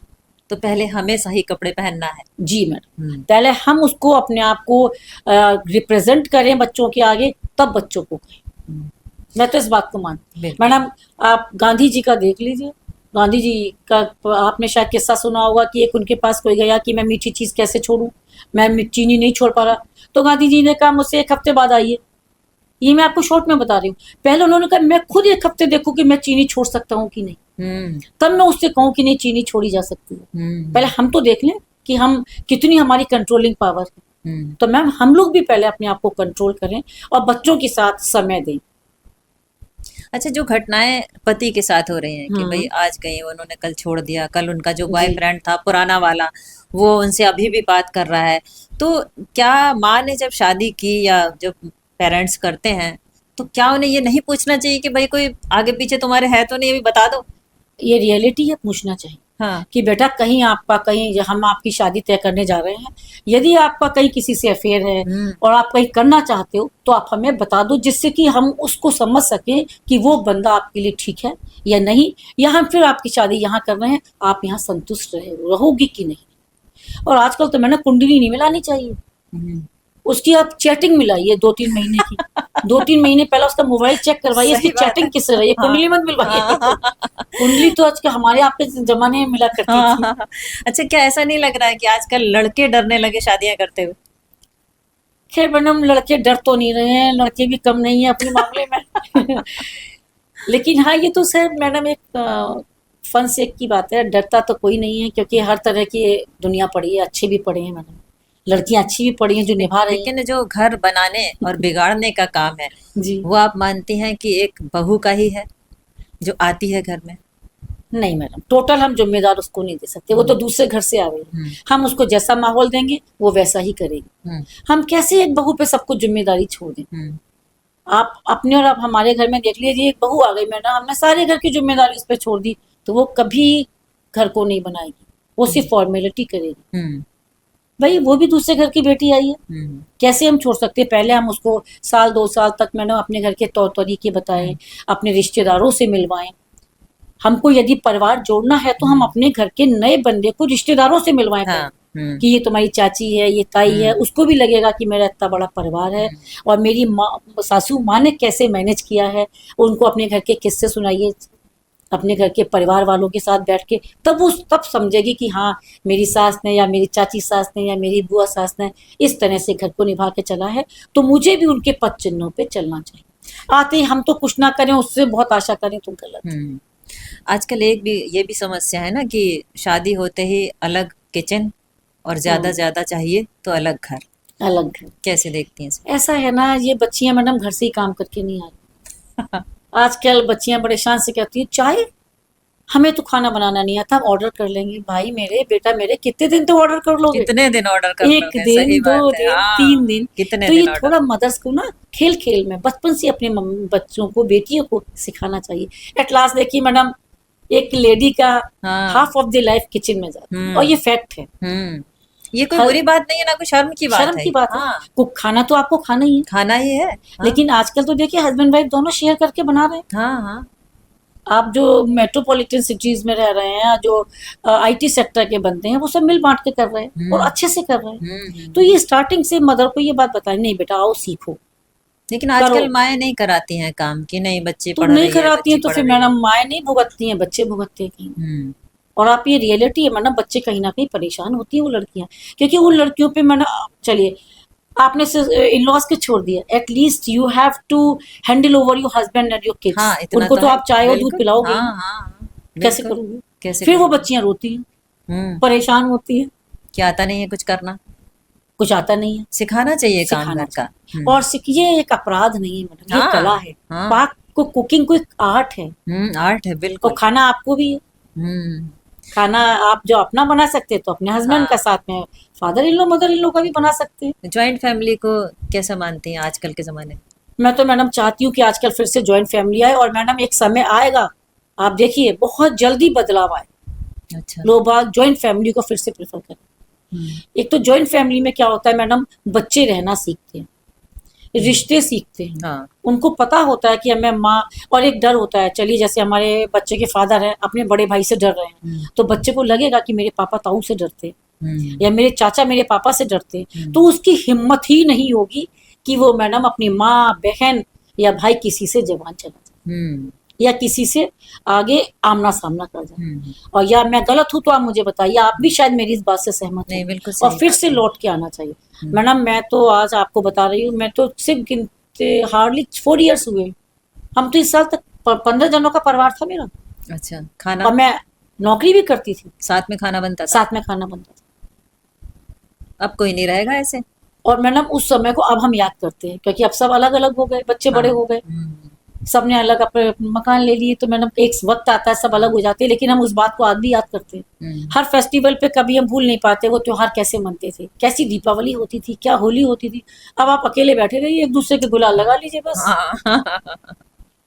तो पहले हमें सही कपड़े पहनना है। जी मैडम, पहले हम उसको अपने आप को रिप्रेजेंट करें बच्चों के आगे, तब बच्चों को कहें। मैं तो इस बात को मानती हूँ। बिल्कुल। मैडम, आप गांधी जी का देख लीजिए। गांधी जी का आपने शायद किस्सा सुना होगा कि एक उनके पास कोई गया कि मैं मीठी चीज कैसे छोड़ूं, मैं चीनी नहीं छोड़ पा रहा। तो गांधी जी ने कहा मुझसे 1 हफ्ते बाद आइए। ये मैं आपको शॉर्ट में बता रही हूँ। पहले उन्होंने कहा मैं खुद 1 हफ्ते देखूं कि मैं चीनी छोड़ सकता हूँ कि नहीं, तब मैं उससे कहूँ कि नहीं चीनी छोड़ी जा सकती है। पहले हम तो देख लें कि हम कितनी हमारी कंट्रोलिंग पावर है। तो मैम, हम लोग भी पहले अपने आप को कंट्रोल करें और बच्चों के साथ समय दें। अच्छा, जो घटनाएं पति के साथ हो रही हैं कि भाई आज कहीं उन्होंने कल छोड़ दिया, कल उनका जो बॉयफ्रेंड था पुराना वाला वो उनसे अभी भी बात कर रहा है, तो क्या माँ ने जब शादी की या जब पेरेंट्स करते हैं तो क्या उन्हें ये नहीं पूछना चाहिए कि भाई कोई आगे पीछे तुम्हारे है तो नहीं, अभी बता दो। ये रियलिटी है, पूछना चाहिए। हाँ। कि बेटा कहीं आपका, कहीं हम आपकी शादी तय करने जा रहे हैं, यदि आपका कहीं किसी से अफेयर है और आप कहीं करना चाहते हो तो आप हमें बता दो, जिससे कि हम उसको समझ सकें कि वो बंदा आपके लिए ठीक है या नहीं, या हम फिर आपकी शादी यहाँ कर रहे हैं, आप यहाँ संतुष्ट रहोगी कि नहीं। और आजकल तो मैंने कुंडली नहीं मिलानी चाहिए, उसकी आप चैटिंग मिलाइए 2-3 महीने की। 2-3 महीने पहले उसका मोबाइल चेक करवाइए, इसकी चैटिंग किससे रही है, कुंडली मत मिलवाइए। कुंडली तो आज के हमारे आपके जमाने में मिला करती थी। अच्छा, क्या ऐसा नहीं लग रहा है कि आजकल लड़के डरने लगे शादियां करते हुए? खैर मैडम, लड़के डर तो नहीं रहे हैं, लड़के भी कम नहीं है अपने मामले में। लेकिन हाँ, ये तो सर मैडम एक फन सेक की बात है, डरता तो कोई नहीं है, क्योंकि हर तरह की दुनिया पड़ी है, अच्छे भी पड़े हैं मैडम, लड़कियां अच्छी भी पड़ी हैं जो निभा रही हैं। लेकिन जो घर बनाने और बिगाड़ने का काम है जी वो आप मानती हैं कि एक बहू का ही है जो आती है घर में? नहीं मैडम, टोटल हम जिम्मेदार उसको नहीं दे सकते, वो तो दूसरे घर से आ रही है। हम उसको जैसा माहौल देंगे वो वैसा ही करेगी। हम कैसे एक बहू पे सब कुछ जिम्मेदारी छोड़ दें? आप अपने और आप हमारे घर में देख लीजिए, एक बहू आ गई मैडम, हमने सारे घर की जिम्मेदारी उस पर छोड़ दी, तो वो कभी घर को नहीं बनाएगी, वो सिर्फ फॉर्मेलिटी करेगी। भाई वो भी दूसरे घर की बेटी आई है, कैसे हम छोड़ सकते हैं? पहले हम उसको 1-2 साल तक मैंने अपने घर के तौर तरीके बताए, अपने रिश्तेदारों से मिलवाएं। हमको यदि परिवार जोड़ना है तो हम अपने घर के नए बंदे को रिश्तेदारों से मिलवाएं। हाँ। कि ये तुम्हारी चाची है, ये ताई है, उसको भी लगेगा कि मेरा इतना बड़ा परिवार है। और मेरी माँ, सासू माँ ने कैसे मैनेज किया है, उनको अपने घर के किस्से सुनाइए, अपने घर के परिवार वालों के साथ बैठ के, तब वो तब समझेगी कि हाँ, मेरी सास ने या मेरी चाची सास ने या मेरी बुआ सास ने इस तरह से घर को निभा के चला है, तो मुझे भी उनके पद चिन्हों पे चलना चाहिए। आते ही हम तो कुछ ना करें, उससे बहुत आशा करें तो गलत। आजकल एक भी ये भी समस्या है ना कि शादी होते ही अलग किचन और ज्यादा चाहिए तो अलग घर। अलग घर कैसे देखती हैं? ऐसा है ना, ये बच्चियां मैडम घर से ही काम करके नहीं आ रही। आजकल बच्चियां बड़े शान से कहती है चाय, हमें तो खाना बनाना नहीं आता, हम ऑर्डर कर लेंगे। भाई मेरे, बेटा मेरे, कितने दिन तो ऑर्डर कर लोगे? कितने दिन ऑर्डर कर एक लोगे? दिन, 2 दिन, 3 दिन, कितने तो दिन ये थोड़ा मदर्स को ना खेल खेल में बचपन से अपने बच्चों को, बेटियों को सिखाना चाहिए। एट लास्ट देखिए मैडम, एक लेडी का half of the life kitchen में जाता है, और ये फैक्ट है। ये कोई बुरी बात नहीं है ना, कोई शर्म की बात है। शर्म की बात है। कुक खाना तो आपको खाना ही है, खाना ही है। लेकिन आजकल तो देखिए हस्बैंड वाइफ दोनों शेयर करके बना रहे हैं। आप जो मेट्रोपॉलिटन सिटीज में रह रहे हैं, जो आईटी सेक्टर के बंदे हैं, वो सब मिल बांट के कर रहे हैं और अच्छे से कर रहे हैं। तो ये स्टार्टिंग से मदर को ये बात बताए, नहीं बेटा आओ सीखो। लेकिन आजकल माएँ नहीं कराती हैं काम कि नहीं बच्चे तो नहीं कराती हैं, तो फिर मैडम माएँ नहीं भुगतती हैं, बच्चे भुगतते हैं। और आप ये रियलिटी है मैडम, बच्चे कहीं ना कहीं परेशान होती हैं वो लड़कियां, क्योंकि उन लड़कियों पे मैंने, चलिए आपने इन लॉज के छोड़ दिया, at least you have to handle over your husband and your kids. उनको तो आप चाय और दूध पिलाओगे, कैसे करोगे? कैसे फिर वो बच्चियां रोती हैं, परेशान होती हैं, क्या आता नहीं है कुछ करना, कुछ आता नहीं है। सिखाना चाहिए काम घर का। और ये एक अपराध नहीं है मैडम, ये कला है। पाक को, कुकिंग को एक आर्ट है। आर्ट है बिल्कुल। और खाना आपको भी है। खाना आप जो अपना बना सकते हैं तो अपने हस्बैंड का, साथ में father in low, mother in लो का भी बना सकते हैं। ज्वाइंट फैमिली को कैसा मानती हैं आजकल के जमाने? मैं तो मैडम चाहती हूँ कि आजकल फिर से ज्वाइंट फैमिली आए, और मैडम एक समय आएगा, आप देखिए बहुत जल्दी बदलाव आए, अच्छा। लोग बाग जॉइंट फैमिली को फिर से प्रेफर करें। एक तो जॉइंट फैमिली में क्या होता है मैडम, बच्चे रहना सीखते हैं, रिश्ते सीखते हैं, हाँ। उनको पता होता है कि हमें माँ, और एक डर होता है, चलिए जैसे हमारे बच्चे के फादर हैं अपने बड़े भाई से डर रहे हैं, तो बच्चे को लगेगा कि मेरे पापा ताऊ से डरते हैं या मेरे चाचा मेरे पापा से डरते हैं, तो उसकी हिम्मत ही नहीं होगी कि वो मैडम अपनी माँ बहन या भाई किसी से जबान चला जाए या किसी से आगे आमना सामना कर जाए। और या मैं गलत हूँ तो आप मुझे बताइए, आप भी शायद मेरी इस बात से सहमत नहीं, हैं। बिल्कुल और सही फिर बात से है। लौट के आना चाहिए। मैडम मैं तो आज आपको बता रही हूँ, मैं तो सिर्फ गिनते हार्डली 4 इयर्स हुए, हम तो इस साल तक 15 जनों का परिवार था मेरा, अच्छा, खाना और मैं नौकरी भी करती थी, साथ में खाना बनता था? साथ में खाना बनता था। अब कोई नहीं रहेगा ऐसे। और मैडम उस समय को अब हम याद करते हैं, क्योंकि अब सब अलग अलग हो गए, बच्चे बड़े हाँ। हो गए, सबने अलग अपने मकान ले लिए, तो मैडम एक वक्त आता है सब अलग हो जाते हैं, लेकिन हम उस बात को आज भी याद करते हैं। हर फेस्टिवल पे कभी हम भूल नहीं पाते वो त्योहार कैसे मनते थे, कैसी दीपावली होती थी, क्या होली होती थी। अब आप अकेले बैठे रहिए, एक दूसरे के गुलाल लगा लीजिए बस। हाँ।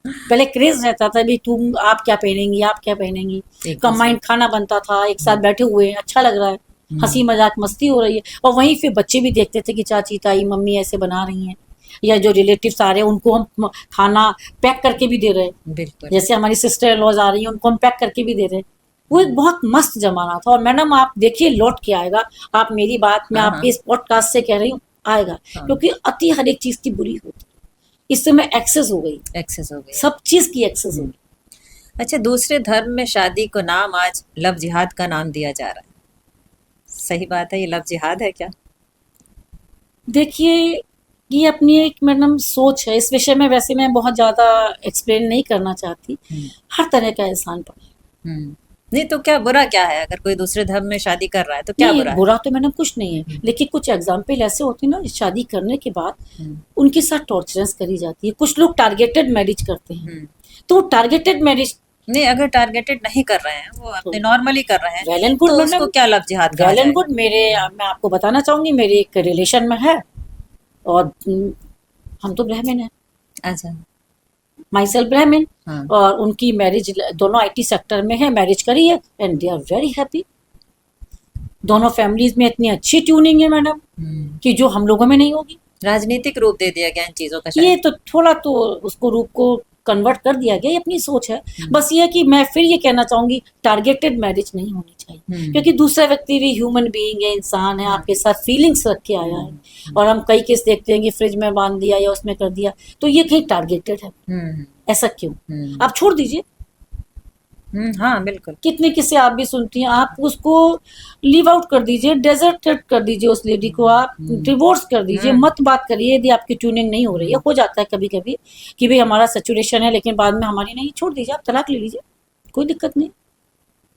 पहले क्रेज रहता था भाई, तुम आप क्या पहनेंगी, आप क्या पहनेंगी, एक कंबाइंड खाना बनता था, एक साथ बैठे हुए हैं, अच्छा लग रहा है, हंसी मजाक मस्ती हो रही है। और वहीं फिर बच्चे भी देखते थे कि चाची ताई मम्मी ऐसे बना रही हैं, या जो रिलेटिव्स आ रहे हैं उनको हम खाना पैक करके भी दे रहे हैं, बिल्कुल। जैसे हमारी सिस्टर इन लॉज आ रही हैं उनको हम पैक करके भी दे रहे हैं। वो एक बहुत मस्त जमाना था। और मैडम आप देखिए लौट के आएगा, आप मेरी बात मैं हाँ, आपके हाँ। इस पॉडकास्ट से कह रही हूँ, आएगा, हाँ। क्योंकि अति हर एक चीज की बुरी होती है, इस समय एक्सेस हो गई, एक्सेस हो गई। सब चीज की एक्सेस हो गई। अच्छा, दूसरे धर्म में शादी को नाम आज लव जिहाद का नाम दिया जा रहा है, सही बात है? ये लव जिहाद है क्या? देखिए ये अपनी एक मैडम सोच है इस विषय में, वैसे मैं बहुत ज़्यादा एक्सप्लेन नहीं करना चाहती। हर तरह का इंसान पड़ा है। नहीं तो क्या बुरा क्या है, अगर कोई दूसरे धर्म में शादी कर रहा है तो क्या नहीं बुरा है? बुरा तो मैडम कुछ नहीं है, लेकिन कुछ एग्जाम्पल ऐसे होते हैं ना, शादी करने के बाद उनके साथ टॉर्चरेंस करी जाती है, कुछ लोग टारगेटेड मैरिज करते हैं, तो टारगेटेड मैरिज नहीं, अगर टारगेटेड नहीं कर रहे हैं, वो अपने नॉर्मली कर रहे हैं, वेल एंड गुड, तो उसको क्या लव जिहाद कहा वेल एंड जाएगा? गुड। मैं आपको बताना चाहूंगी, मेरे एक रिलेशन में है, और हम तो ब्राह्मण हैं, अच्छा। माई सेल्फ ब्राह्मण, हाँ। और उनकी मैरिज दोनों आईटी सेक्टर में है, मैरिज करी है, and they are very happy. दोनों फैमिलीज में इतनी अच्छी ट्यूनिंग है मैडम कि जो हम लोगों में नहीं होगी। राजनीतिक रूप दे दिया गया इन चीजों का ये शायद। तो थोड़ा तो उसको रूप को कन्वर्ट कर दिया गया, ये अपनी सोच है। बस ये है कि मैं फिर ये कहना चाहूंगी, टारगेटेड मैरिज नहीं होनी चाहिए, क्योंकि दूसरा व्यक्ति भी ह्यूमन बीइंग है, इंसान है, आपके साथ फीलिंग्स रख के आया है। और हम कई केस देखते हैं कि फ्रिज में बांध दिया या उसमें कर दिया, तो ये कहीं टारगेटेड है। ऐसा क्यों? आप छोड़ दीजिए। हाँ बिल्कुल। कितने किस्से आप भी सुनती हैं, आप उसको लीव आउट कर दीजिए, डेजर्टेड कर दीजिए उस लेडी को, आप डिवोर्स कर दीजिए, मत बात करिए यदि आपकी ट्यूनिंग नहीं हो रही है। हो जाता है कभी कभी कि भाई हमारा सैचुरेशन है लेकिन बाद में हमारी नहीं, छोड़ दीजिए, आप तलाक ले लीजिए, कोई दिक्कत नहीं,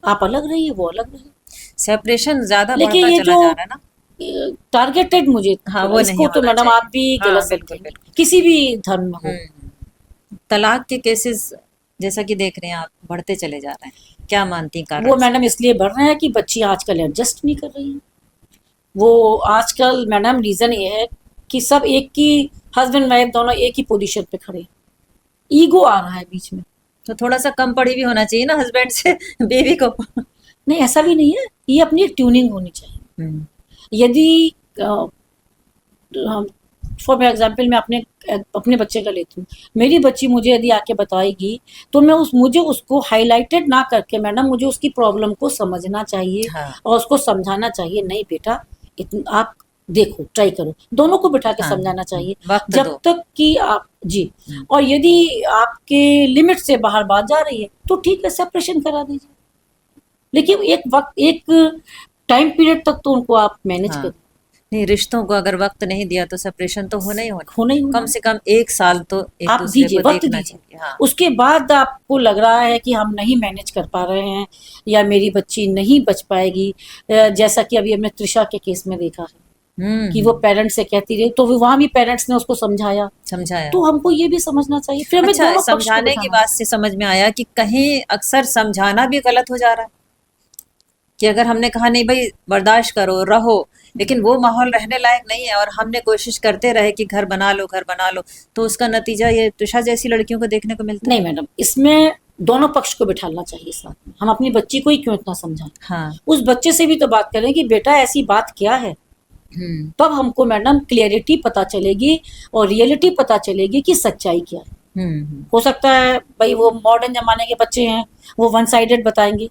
आप अलग रहिए वो अलग रहिए। सेपरेशन ज्यादा लेकिन बढ़ता ये चला जो जा रहा है ना। टारगेटेड, मुझे हाँ, वो नहीं इसको तो होना मैडम चाहिए। आप भी हाँ, गलत बिल्कुल, समझेंगे, बिल्कुल। किसी भी धर्म में हो। तलाक के केसेस जैसा कि देख रहे हैं आप, बढ़ते चले जा रहे हैं, क्या मानती हैं कारण वो से? मैडम इसलिए बढ़ रहे हैं कि बच्चियां आजकल एडजस्ट नहीं कर रही हैं। वो आजकल मैडम रीजन ये है कि सब एक की, हस्बैंड वाइफ दोनों एक ही पोजीशन पे खड़े, ईगो आ रहा है बीच में। तो थोड़ा सा कम पड़ी भी होना चाहिए ना हस्बैंड से बीवी को। नहीं ऐसा भी नहीं है, ये अपनी एक ट्यूनिंग होनी चाहिए। यदि फॉर एग्जाम्पल मैं अपने बच्चे का लेती हूँ, मेरी बच्ची मुझे यदि आके बताएगी तो मैं मुझे उसको हाईलाइटेड ना करके मैडम, मुझे उसकी प्रॉब्लम को समझना चाहिए। हाँ। और उसको समझाना चाहिए, नहीं बेटा आप देखो, ट्राई करो, दोनों को बिठा के हाँ, समझाना चाहिए वक्त जब दो। तक कि आप जी। और यदि आपके लिमिट से बाहर बात जा रही है तो ठीक है, सेपरेशन करा दीजिए, लेकिन एक टाइम पीरियड तक तो उनको आप मैनेज हाँ। करें। नहीं, रिश्तों को अगर वक्त नहीं दिया तो सेपरेशन तो होना ही होना ही कम होना। से कम 1 साल तो एक आप दूसरे दीजिए, को वक्त देखना दीजिए। चाहिए। हाँ। उसके बाद आपको लग रहा है कि हम नहीं मैनेज कर पा रहे हैं या मेरी बच्ची नहीं बच पाएगी, जैसा कि अभी हमने त्रिशा के केस में देखा है कि वो पेरेंट्स से कहती रही, तो वहां भी पेरेंट्स ने उसको समझाया। तो हमको ये भी समझना चाहिए, फिर हमें अच्छा, दोनों पक्ष को समझाने की बिठाना। बात से समझ में आया कि कहीं अक्सर समझाना भी गलत हो जा रहा है, कि अगर हमने कहा नहीं भाई बर्दाश्त करो रहो, लेकिन वो माहौल रहने लायक नहीं है और हमने कोशिश करते रहे कि घर बना लो घर बना लो, तो उसका नतीजा ये तुषा जैसी लड़कियों को देखने को मिलता है। नहीं मैडम, इसमें दोनों पक्ष को बिठाना चाहिए साथ में। हम अपनी बच्ची को ही क्यों इतना समझाएं, हाँ। उस बच्चे से भी तो बात करें कि बेटा ऐसी बात क्या है, तब हमको मैडम क्लियरिटी पता चलेगी और रियलिटी पता चलेगी कि सच्चाई क्या है। हो सकता है भाई वो मॉडर्न जमाने के बच्चे हैं, वो वन साइडेड बताएंगे,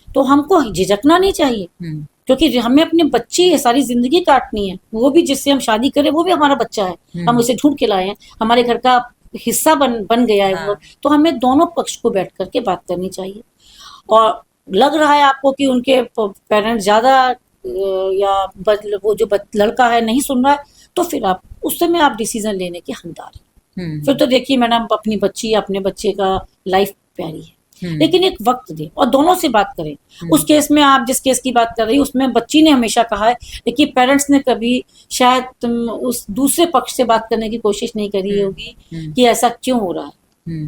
तो हमको झिझकना नहीं चाहिए, क्योंकि हमें अपने बच्चे सारी जिंदगी काटनी है। वो भी जिससे हम शादी करें वो भी हमारा बच्चा है, हम उसे ढूंढ के लाए हैं, हमारे घर का हिस्सा बन गया है वो। तो हमें दोनों पक्ष को बैठ करके बात करनी चाहिए। और लग रहा है आपको कि उनके पेरेंट्स ज्यादा या वो जो लड़का है नहीं सुन रहा है, तो फिर आप उस समय आप डिसीजन लेने के हकदार हैं। फिर तो देखिए मैडम, अपनी बच्ची अपने बच्चे का लाइफ प्यारी है, लेकिन एक वक्त दे और दोनों से बात करें। उस केस में आप जिस केस की बात कर रही है उसमें बच्ची ने हमेशा कहा है, लेकिन पेरेंट्स ने कभी शायद उस दूसरे पक्ष से बात करने की कोशिश नहीं करी होगी कि ऐसा क्यों हो रहा है।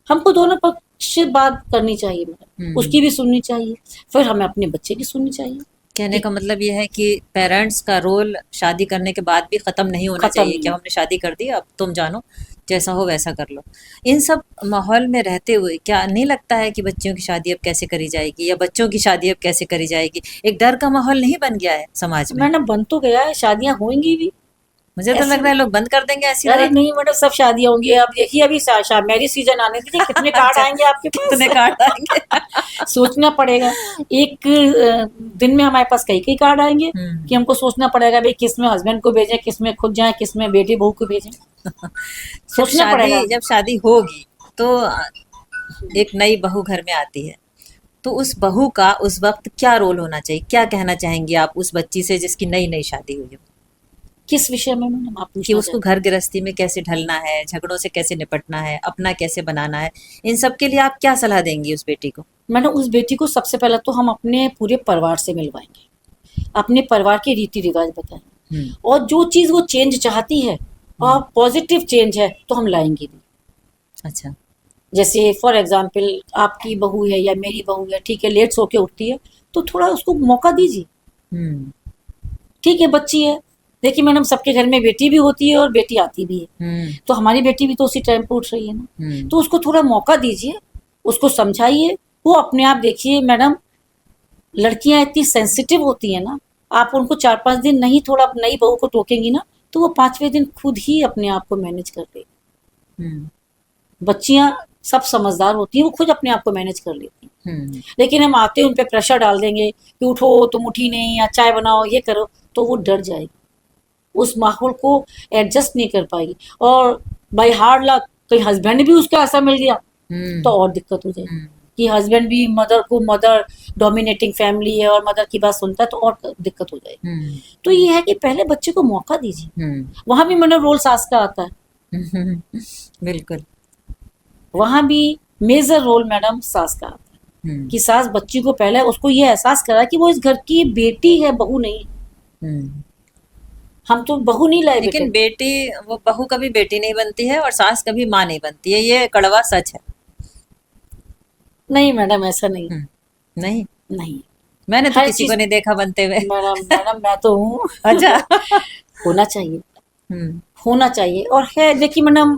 हमको दोनों पक्ष से बात करनी चाहिए मैडम, उसकी भी सुननी चाहिए, फिर हमें अपने बच्चे की सुननी चाहिए। कहने का मतलब ये है कि पेरेंट्स का रोल शादी करने के बाद भी खत्म नहीं होना चाहिए कि हमने शादी कर दी, अब तुम जानो जैसा हो वैसा कर लो। इन सब माहौल में रहते हुए क्या नहीं लगता है कि बच्चियों की शादी अब कैसे करी जाएगी या बच्चों की शादी अब कैसे करी जाएगी? एक डर का माहौल नहीं बन गया है समाज में? मैडम बन तो गया है, शादियां होंगी भी। मुझे तो लग रहा है लोग बंद कर देंगे ऐसी। अरे नहीं मैडम, सब शादियां होंगी। अब देखिए अभी मैरिज सीजन आने दीजिए, कितने कार्ड आएंगे आपके पास, कितने कार्ड आएंगे सोचना पड़ेगा। एक दिन में हमारे पास कई कार्ड आएंगे कि हमको सोचना पड़ेगा भाई किस में हस्बैंड को भेजें, किस में खुद जाएं, किस में बेटी बहू को भेजें। सोचना पड़ेगा। जब शादी होगी तो एक नई बहू घर में आती है, तो उस बहू का उस वक्त क्या रोल होना चाहिए? क्या कहना चाहेंगे आप उस बच्ची से जिसकी नई नई शादी हुई हो? किस विषय में मैडम आप? कि उसको घर गृहस्थी में कैसे ढलना है, झगड़ों से कैसे निपटना है, अपना कैसे बनाना है, इन सब के लिए आप क्या सलाह देंगी उस बेटी को? मैडम उस बेटी को सबसे पहले तो हम अपने पूरे परिवार से मिलवाएंगे, अपने परिवार के रीति रिवाज बताएंगे, और जो चीज वो चेंज चाहती है और पॉजिटिव चेंज है तो हम लाएंगे भी। अच्छा, जैसे फॉर एग्जाम्पल आपकी बहू है या मेरी बहू है, ठीक है, लेट सो के उठती है, तो थोड़ा उसको मौका दीजिए। ठीक है, बच्ची है, देखिए मैडम सबके घर में बेटी भी होती है और बेटी आती भी है, तो हमारी बेटी भी तो उसी टाइम पे उठ रही है ना, तो उसको थोड़ा मौका दीजिए, उसको समझाइए। वो अपने आप देखिए मैडम, लड़कियां इतनी सेंसिटिव होती है ना, आप उनको 4-5 दिन नहीं थोड़ा नई बहू को टोकेंगी ना, तो वो 5वें दिन खुद ही अपने आप को मैनेज कर लेगी। बच्चियां सब समझदार होती हैं, वो खुद अपने आप को मैनेज कर लेती हैं। लेकिन हम आते उन पे प्रेशर डाल देंगे कि उठो, तुम उठी नहीं, या चाय बनाओ, ये करो, तो वो डर जाएगी, उस माहौल को एडजस्ट नहीं कर पाएगी। और बाई हार्ड लक कहीं हस्बैंड भी उसका ऐसा मिल गया तो और दिक्कत हो जाएगी कि हस्बैंड भी मदर डोमिनेटिंग फैमिली है और मदर की बात सुनता है, तो और दिक्कत हो जाएगी। तो ये है कि पहले बच्चे को मौका दीजिए। वहां भी मैंने रोल सास का आता है बिल्कुल, वहां भी मेजर रोल मैडम सास का आता है कि सास बच्ची को पहले उसको ये एहसास करा कि वो इस घर की बेटी है, बहू नहीं। हम तो बहू नहीं लाए, लेकिन बेटी, वो बहू कभी बेटी नहीं बनती है और सास कभी माँ नहीं बनती है, ये कड़वा सच है। नहीं मैडम, ऐसा नहीं। नहीं नहीं, मैंने तो किसी को नहीं देखा बनते हुए। मैडम मैं तो हूँ। अच्छा होना चाहिए, होना चाहिए। और है देखिए मैडम,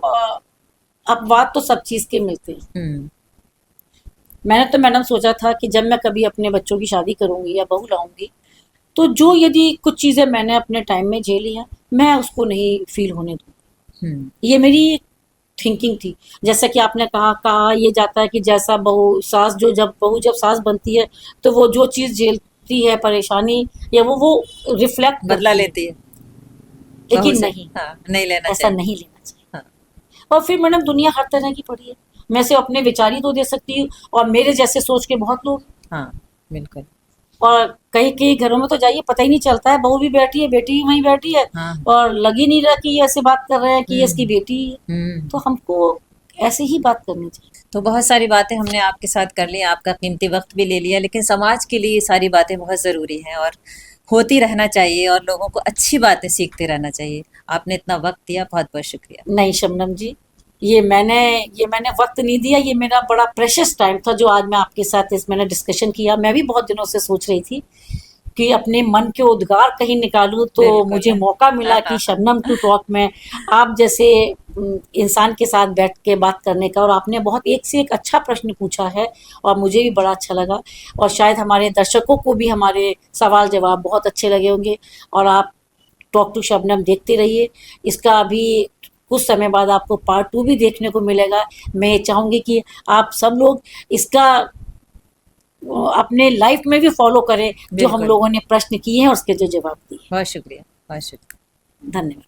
अब बात तो सब चीज के मिलते हैं। मैंने तो मैडम सोचा था कि जब मैं कभी अपने बच्चों की शादी करूंगी या बहू लाऊंगी, तो जो यदि कुछ चीजें मैंने अपने टाइम में झेली हैं, मैं उसको नहीं फील होने दूँ। ये मेरी थिंकिंग थी। जैसा कि आपने कहा ये जाता है कि जैसा बहू जब सास बनती है, तो वो जो चीज झेलती है परेशानी, या वो रिफ्लेक्ट बदला लेती है, लेकिन नहीं, नहीं लेना ऐसा नहीं लेना चाहिए। और फिर मैडम दुनिया हर तरह की पड़ी है, मैं से अपने विचार ही तो दे सकती हूँ, और मेरे जैसे सोच के बहुत लोग। हाँ बिल्कुल। और कई घरों में तो जाइए पता ही नहीं चलता है, बहू भी बैठी है, बेटी भी वहीं बैठी है, और लगी नहीं रहा कि ऐसे बात कर रहे हैं कि ये इसकी बेटी है। तो हमको ऐसे ही बात करनी चाहिए। तो बहुत सारी बातें हमने आपके साथ कर ली, आपका कीमती वक्त भी ले लिया, लेकिन समाज के लिए ये सारी बातें बहुत ज़रूरी हैं और होती रहना चाहिए और लोगों को अच्छी बातें सीखते रहना चाहिए। आपने इतना वक्त दिया, बहुत बहुत शुक्रिया। नहीं शबनम जी, ये मैंने वक्त नहीं दिया, ये मेरा बड़ा प्रेशियस टाइम था जो आज मैं आपके साथ मैंने डिस्कशन किया। मैं भी बहुत दिनों से सोच रही थी कि अपने मन के उद्गार कहीं निकालूं, तो मुझे मौका मिला कि शबनम टू टॉक में आप जैसे इंसान के साथ बैठ के बात करने का, और आपने बहुत एक से एक अच्छा प्रश्न पूछा है और मुझे भी बड़ा अच्छा लगा, और शायद हमारे दर्शकों को भी हमारे सवाल जवाब बहुत अच्छे लगे होंगे। और आप टॉक टू शबनम देखते रहिए। इसका अभी कुछ समय बाद आपको पार्ट 2 भी देखने को मिलेगा। मैं चाहूँगी कि आप सब लोग इसका अपने लाइफ में भी फॉलो करें जो हम बिल्कुल। लोगों ने प्रश्न किए हैं और उसके जो जवाब दिए। बहुत शुक्रिया, बहुत शुक्रिया। धन्यवाद।